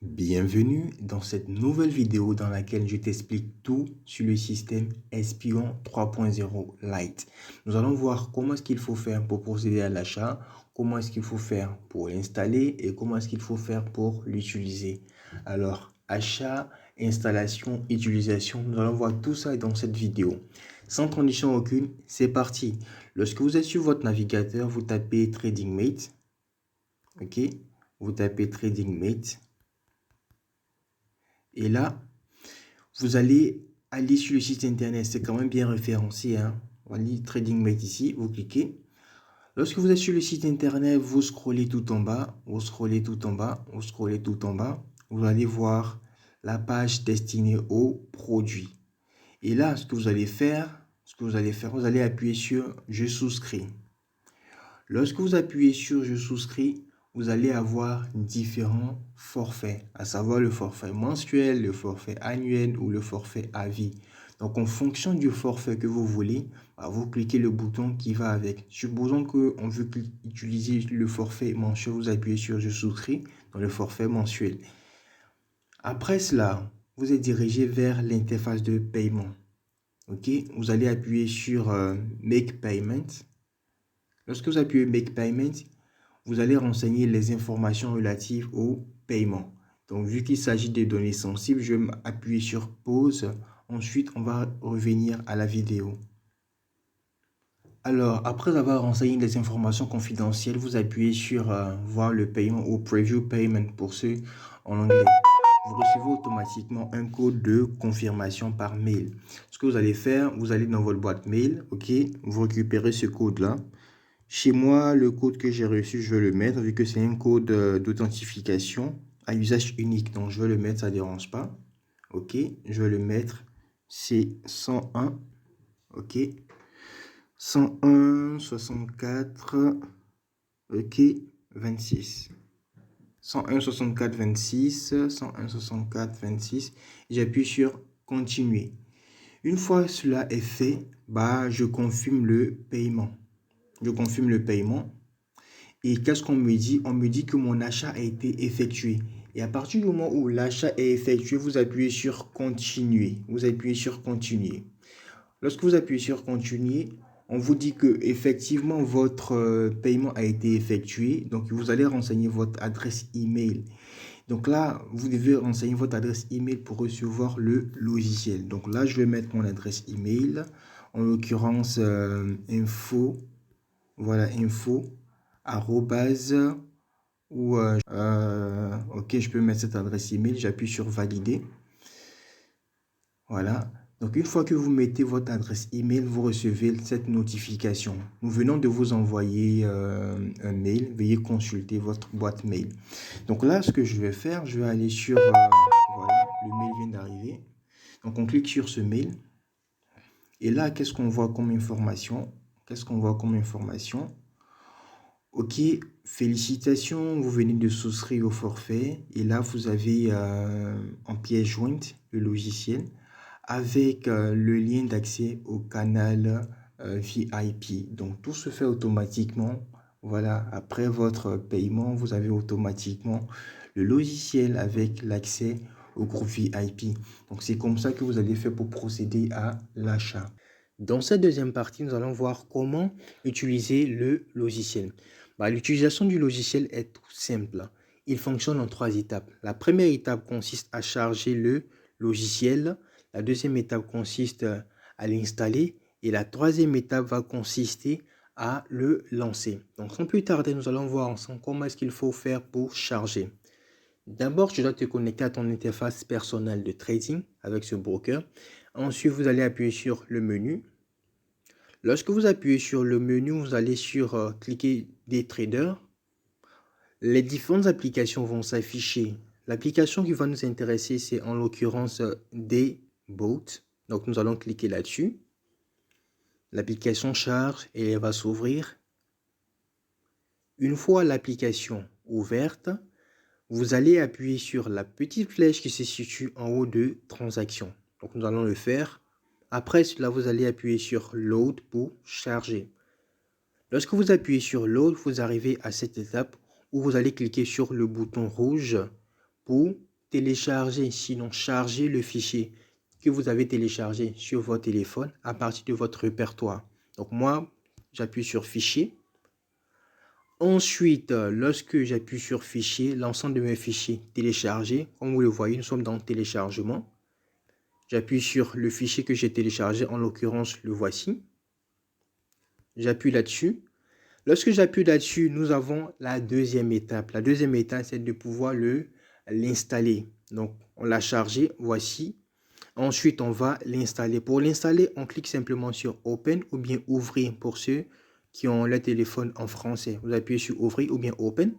Bienvenue dans cette nouvelle vidéo dans laquelle je t'explique tout sur le système Espion 3.0 Lite. Nous allons voir comment est-ce qu'il faut faire pour procéder à l'achat, comment est-ce qu'il faut faire pour l'installer et comment est-ce qu'il faut faire pour l'utiliser. Alors, achat, installation, utilisation, nous allons voir tout ça dans cette vidéo. Sans transition aucune, c'est parti. Lorsque vous êtes sur votre navigateur, vous tapez TradingMate. Ok, vous tapez TradingMate. Et là, vous allez aller sur le site internet. C'est quand même bien référencé, hein. On va lire TradingMate ici. Vous cliquez. Lorsque vous êtes sur le site internet, vous scrollez tout en bas. Vous scrollez tout en bas. Vous scrollez tout en bas. Vous allez voir la page destinée aux produits. Et là, ce que vous allez faire, vous allez appuyer sur Je souscris. Lorsque vous appuyez sur Je souscris, vous allez avoir différents forfaits, à savoir le forfait mensuel, le forfait annuel ou le forfait à vie. Donc, en fonction du forfait que vous voulez, vous cliquez le bouton qui va avec. Supposons qu'on veut utiliser le forfait mensuel, vous appuyez sur Je souscris dans le forfait mensuel. Après cela, vous êtes dirigé vers l'interface de paiement. Ok, vous allez appuyer sur Make Payment. Lorsque vous appuyez Make Payment, vous allez renseigner les informations relatives au paiement. Donc, vu qu'il s'agit des données sensibles, je vais appuyer sur pause. Ensuite, on va revenir à la vidéo. Alors, après avoir renseigné les informations confidentielles, vous appuyez sur voir le paiement ou Preview Payment pour ceux en anglais. Vous recevez automatiquement un code de confirmation par mail. Ce que vous allez faire, vous allez dans votre boîte mail, ok, vous récupérez ce code-là. Chez moi, le code que j'ai reçu, je vais le mettre, vu que c'est un code d'authentification à usage unique. Donc, je vais le mettre, ça ne dérange pas. OK, je vais le mettre. C'est 101. OK. 101, 64. OK, 26. 101, 64, 26. 101, 64, 26. J'appuie sur Continuer. Une fois cela est fait, je confirme le paiement. Je confirme le paiement. Et qu'est-ce qu'on me dit? On me dit que mon achat a été effectué. Et à partir du moment où l'achat est effectué, vous appuyez sur Continuer. Vous appuyez sur Continuer. Lorsque vous appuyez sur Continuer, on vous dit que effectivement votre paiement a été effectué. Donc, vous allez renseigner votre adresse email. Donc là, vous devez renseigner votre adresse email pour recevoir le logiciel. Donc là, je vais mettre mon adresse email. En l'occurrence, info. Voilà, info. Arrobase ou ok, je peux mettre cette adresse email, j'appuie sur valider. Voilà, donc une fois que vous mettez votre adresse email, vous recevez cette notification. Nous venons de vous envoyer un mail, veuillez consulter votre boîte mail. Donc là, ce que je vais faire, je vais aller sur voilà, le mail vient d'arriver. Donc on clique sur ce mail et là, qu'est-ce qu'on voit comme information? Qu'est-ce qu'on voit comme information? Ok, félicitations, vous venez de souscrire au forfait et là vous avez en pièce jointe le logiciel avec le lien d'accès au canal VIP. Donc tout se fait automatiquement. Voilà, après votre paiement, vous avez automatiquement le logiciel avec l'accès au groupe VIP. Donc c'est comme ça que vous allez faire pour procéder à l'achat. Dans cette deuxième partie, nous allons voir comment utiliser le logiciel. L'utilisation du logiciel est tout simple. Il fonctionne en 3 étapes. La première étape consiste à charger le logiciel. La deuxième étape consiste à l'installer. Et la troisième étape va consister à le lancer. Donc sans plus tarder, nous allons voir ensemble comment est-ce qu'il faut faire pour charger. D'abord, tu dois te connecter à ton interface personnelle de trading avec ce broker. Ensuite, vous allez appuyer sur le menu. Lorsque vous appuyez sur le menu, vous allez sur cliquer des traders. Les différentes applications vont s'afficher. L'application qui va nous intéresser, c'est en l'occurrence Dayboat. Donc, nous allons cliquer là-dessus. L'application charge et elle va s'ouvrir. Une fois l'application ouverte, vous allez appuyer sur la petite flèche qui se situe en haut de Transactions. Donc, nous allons le faire. Après cela, vous allez appuyer sur Load pour charger. Lorsque vous appuyez sur Load, vous arrivez à cette étape où vous allez cliquer sur le bouton rouge pour télécharger, sinon charger le fichier que vous avez téléchargé sur votre téléphone à partir de votre répertoire. Donc moi, j'appuie sur fichier. Ensuite, lorsque j'appuie sur fichier, l'ensemble de mes fichiers téléchargés, comme vous le voyez, nous sommes dans téléchargement. J'appuie sur le fichier que j'ai téléchargé, en l'occurrence, le voici. J'appuie là-dessus. Lorsque j'appuie là-dessus, nous avons la deuxième étape. La deuxième étape, c'est de pouvoir l'installer. Donc, on l'a chargé, voici. Ensuite, on va l'installer. Pour l'installer, on clique simplement sur Open ou bien Ouvrir pour ceux qui ont le téléphone en français. Vous appuyez sur Ouvrir ou bien Open.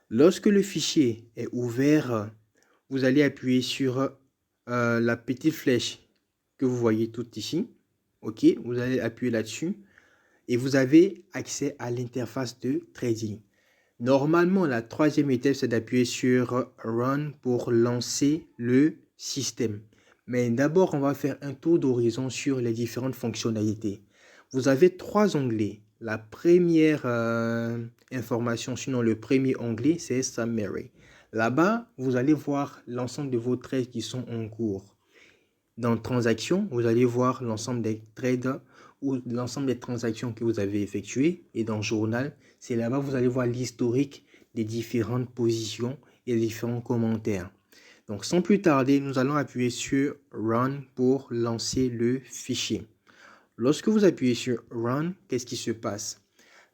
Lorsque le fichier est ouvert, vous allez appuyer sur la petite flèche que vous voyez tout ici. OK, vous allez appuyer là-dessus et vous avez accès à l'interface de trading. Normalement, la troisième étape, c'est d'appuyer sur Run pour lancer le système. Mais d'abord, on va faire un tour d'horizon sur les différentes fonctionnalités. Vous avez trois onglets. La première information, sinon le premier onglet, c'est Summary. Là-bas, vous allez voir l'ensemble de vos trades qui sont en cours. Dans Transactions, vous allez voir l'ensemble des trades ou l'ensemble des transactions que vous avez effectuées. Et dans Journal, c'est là-bas que vous allez voir l'historique des différentes positions et les différents commentaires. Donc, sans plus tarder, nous allons appuyer sur Run pour lancer le fichier. Lorsque vous appuyez sur Run, qu'est-ce qui se passe?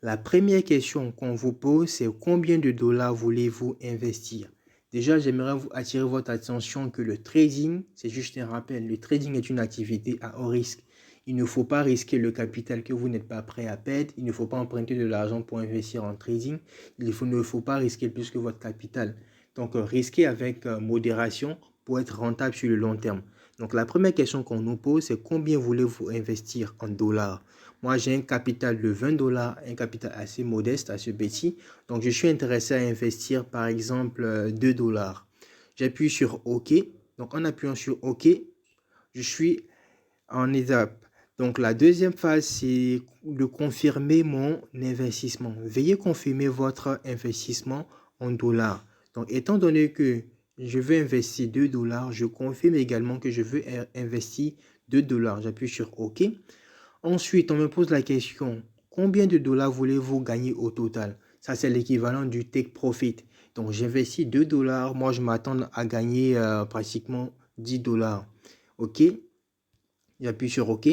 La première question qu'on vous pose, c'est combien de dollars voulez-vous investir? Déjà, j'aimerais vous attirer votre attention que le trading, c'est juste un rappel, le trading est une activité à haut risque. Il ne faut pas risquer le capital que vous n'êtes pas prêt à perdre. Il ne faut pas emprunter de l'argent pour investir en trading. Il ne faut pas risquer plus que votre capital. Donc, risquer avec modération pour être rentable sur le long terme. Donc, la première question qu'on nous pose, c'est combien voulez-vous investir en dollars? Moi, j'ai un capital de 20 dollars, un capital assez modeste, assez petit. Donc, je suis intéressé à investir, par exemple, 2 dollars. J'appuie sur OK. Donc, en appuyant sur OK, je suis en étape. Donc, la deuxième phase, c'est de confirmer mon investissement. Veuillez confirmer votre investissement en dollars. Donc, étant donné que je veux investir 2 dollars, je confirme également que je veux investir 2 dollars. J'appuie sur OK. Ensuite, on me pose la question, combien de dollars voulez-vous gagner au total? Ça, c'est l'équivalent du take profit. Donc, j'investis 2 dollars. Moi, je m'attends à gagner pratiquement 10 dollars. OK. J'appuie sur OK.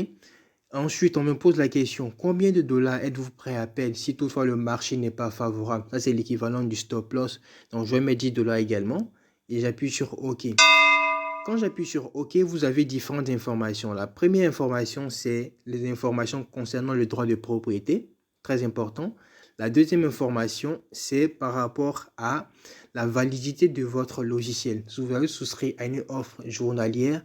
Ensuite, on me pose la question, combien de dollars êtes-vous prêt à perdre si toutefois le marché n'est pas favorable? Ça, c'est l'équivalent du stop loss. Donc, je vais mettre 10 dollars également et j'appuie sur OK. Quand j'appuie sur OK, vous avez différentes informations. La première information, c'est les informations concernant le droit de propriété, très important. La deuxième information, c'est par rapport à la validité de votre logiciel. Si vous avez souscrit à une offre journalière,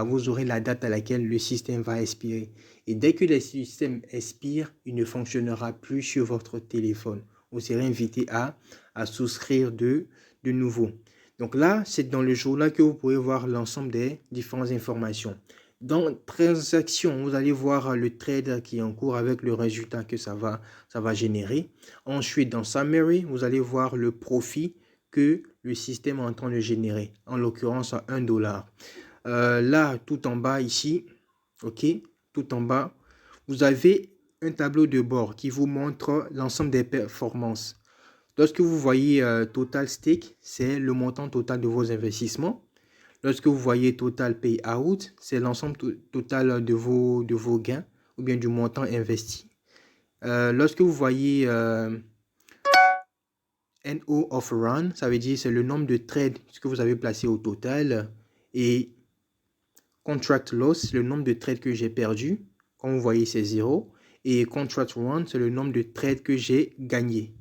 vous aurez la date à laquelle le système va expirer. Et dès que le système expire, il ne fonctionnera plus sur votre téléphone. Vous serez invité à souscrire de nouveau. Donc là, c'est dans le journal que vous pouvez voir l'ensemble des différentes informations. Dans Transactions, vous allez voir le trade qui est en cours avec le résultat que ça va générer. Ensuite, dans Summary, vous allez voir le profit que le système est en train de générer, en l'occurrence à 1 dollar. Là, tout en bas ici, OK, tout en bas, vous avez un tableau de bord qui vous montre l'ensemble des performances. Lorsque vous voyez Total Stake, c'est le montant total de vos investissements. Lorsque vous voyez Total Payout, c'est l'ensemble total de vos gains ou bien du montant investi. Lorsque vous voyez NO of Run, ça veut dire c'est le nombre de trades que vous avez placé au total. Et Contract Loss, le nombre de trades que j'ai perdu. Comme vous voyez, c'est 0. Et Contract Run, c'est le nombre de trades que j'ai gagné.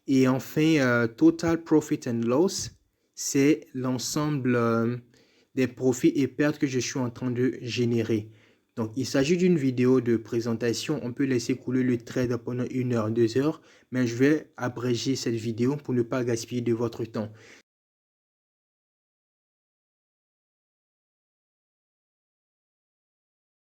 Et enfin, Total Profit and Loss, c'est l'ensemble des profits et pertes que je suis en train de générer. Donc, il s'agit d'une vidéo de présentation. On peut laisser couler le trade pendant 1 heure, 2 heures, mais je vais abréger cette vidéo pour ne pas gaspiller de votre temps.